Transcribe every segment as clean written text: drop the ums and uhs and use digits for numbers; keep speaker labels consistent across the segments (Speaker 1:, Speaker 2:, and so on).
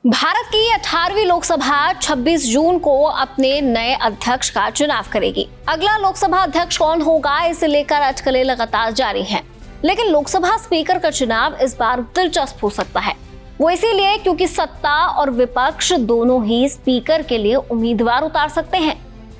Speaker 1: भारत की 18वीं लोकसभा 26 जून को अपने नए अध्यक्ष का चुनाव करेगी। अगला लोकसभा अध्यक्ष कौन होगा, इसे लेकर अटकलें लगातार जारी हैं। लेकिन लोकसभा स्पीकर का चुनाव इस बार दिलचस्प हो सकता है। वो इसीलिए क्योंकि सत्ता और विपक्ष दोनों ही स्पीकर के लिए उम्मीदवार उतार सकते हैं।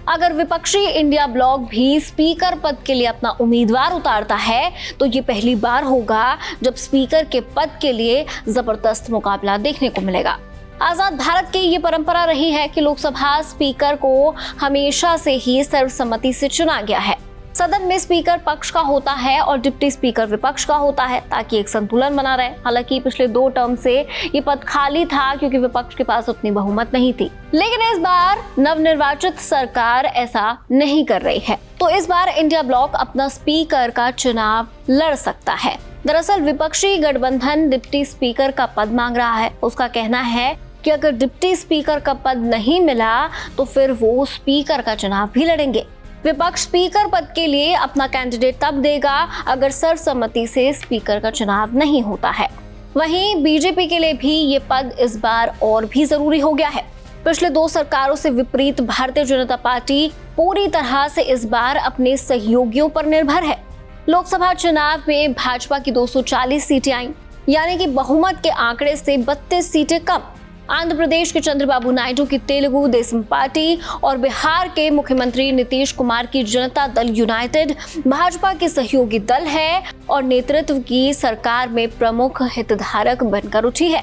Speaker 1: अगर विपक्षी इंडिया ब्लॉक भी स्पीकर पद के लिए अपना उम्मीदवार उतारता है तो ये पहली बार होगा जब स्पीकर के पद के लिए जबरदस्त मुकाबला देखने को मिलेगा। आजाद भारत की ये परंपरा रही है कि लोकसभा स्पीकर को हमेशा से ही सर्वसम्मति से चुना गया है। सदन में स्पीकर पक्ष का होता है और डिप्टी स्पीकर विपक्ष का होता है ताकि एक संतुलन बना रहे। हालांकि पिछले 2 टर्म से ये पद खाली था क्योंकि विपक्ष के पास उतनी बहुमत नहीं थी, लेकिन इस बार नवनिर्वाचित सरकार ऐसा नहीं कर रही है, तो इस बार इंडिया ब्लॉक अपना स्पीकर का चुनाव लड़ सकता है। दरअसल विपक्षी गठबंधन डिप्टी स्पीकर का पद मांग रहा है। उसका कहना है कि अगर डिप्टी स्पीकर का पद नहीं मिला तो फिर वो स्पीकर का चुनाव भी लड़ेंगे। विपक्ष स्पीकर पद के लिए अपना कैंडिडेट तब देगा अगर सर्वसम्मति से स्पीकर का चुनाव नहीं होता है। वहीं बीजेपी के लिए भी ये पद इस बार और भी जरूरी हो गया है। पिछले 2 सरकारों से विपरीत भारतीय जनता पार्टी पूरी तरह से इस बार अपने सहयोगियों पर निर्भर है। लोकसभा चुनाव में भाजपा की 240 सीटें आईं, यानी कि बहुमत के आंकड़े से 32 सीटें कम। आंध्र प्रदेश के चंद्रबाबू नायडू की तेलुगु देशम पार्टी और बिहार के मुख्यमंत्री नीतीश कुमार की जनता दल यूनाइटेड भाजपा के सहयोगी दल है और नेतृत्व की सरकार में प्रमुख हितधारक बनकर उठी है।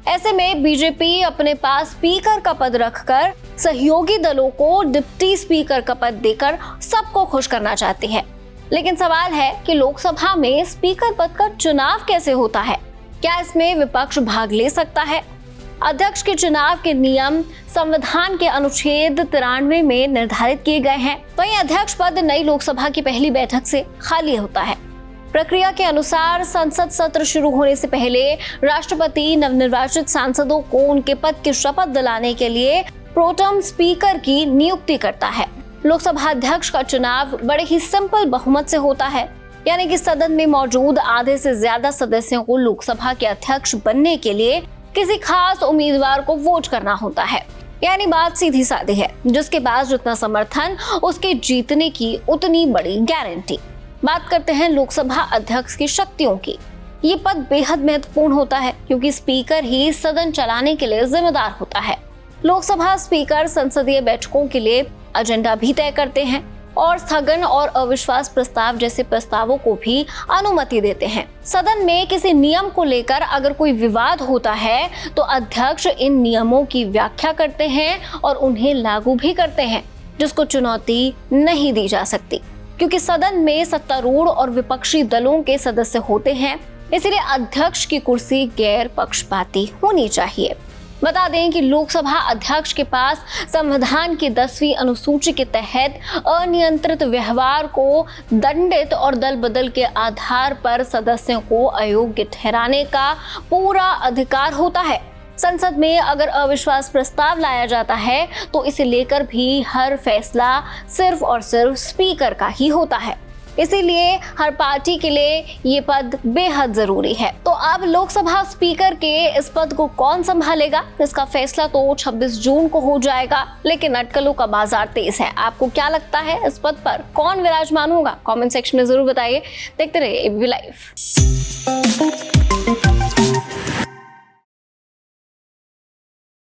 Speaker 1: ऐसे में बीजेपी अपने पास स्पीकर का पद रखकर सहयोगी दलों को डिप्टी स्पीकर का पद देकर सबको खुश करना चाहती है। लेकिन सवाल है कि लोकसभा में स्पीकर पद का चुनाव कैसे होता है? क्या इसमें विपक्ष भाग ले सकता है? अध्यक्ष के चुनाव के नियम संविधान के अनुच्छेद 93 में निर्धारित किए गए हैं। वहीं अध्यक्ष पद नई लोकसभा की पहली बैठक से खाली होता है। प्रक्रिया के अनुसार संसद सत्र शुरू होने से पहले राष्ट्रपति नवनिर्वाचित सांसदों को उनके पद की शपथ दिलाने के लिए प्रोटेम स्पीकर की नियुक्ति करता है। लोकसभा अध्यक्ष का चुनाव बड़े ही सिंपल बहुमत से होता है, यानी कि सदन में मौजूद आधे से ज्यादा सदस्यों को लोकसभा के अध्यक्ष बनने के लिए किसी खास उम्मीदवार को वोट करना होता है। यानी बात सीधी सादी है, जिसके पास जितना समर्थन उसके जीतने की उतनी बड़ी गारंटी। बात करते हैं लोकसभा अध्यक्ष की शक्तियों की। ये पद बेहद महत्वपूर्ण होता है क्योंकि स्पीकर ही सदन चलाने के लिए जिम्मेदार होता है। लोकसभा स्पीकर संसदीय बैठकों के लिए एजेंडा भी तय करते हैं और स्थगन और अविश्वास प्रस्ताव जैसे प्रस्तावों को भी अनुमति देते हैं। सदन में किसी नियम को लेकर अगर कोई विवाद होता है तो अध्यक्ष इन नियमों की व्याख्या करते हैं और उन्हें लागू भी करते हैं, जिसको चुनौती नहीं दी जा सकती। क्योंकि सदन में सत्तारूढ़ और विपक्षी दलों के सदस्य होते हैं, इसलिए अध्यक्ष की कुर्सी गैर पक्षपाती होनी चाहिए। बता दें कि लोकसभा अध्यक्ष के पास संविधान की 10वीं अनुसूची के तहत अनियंत्रित व्यवहार को दंडित और दल बदल के आधार पर सदस्यों को अयोग्य ठहराने का पूरा अधिकार होता है। संसद में अगर अविश्वास प्रस्ताव लाया जाता है तो इसे लेकर भी हर फैसला सिर्फ और सिर्फ स्पीकर का ही होता है। इसीलिए हर पार्टी के लिए ये पद बेहद जरूरी है। तो अब लोकसभा स्पीकर के इस पद को कौन संभालेगा, इसका फैसला तो 26 जून को हो जाएगा, लेकिन अटकलों का बाजार तेज है। आपको क्या लगता है, इस पद पर कौन विराजमान होगा? कमेंट सेक्शन में जरूर बताइए। देखते रहिए एबीपी लाइव।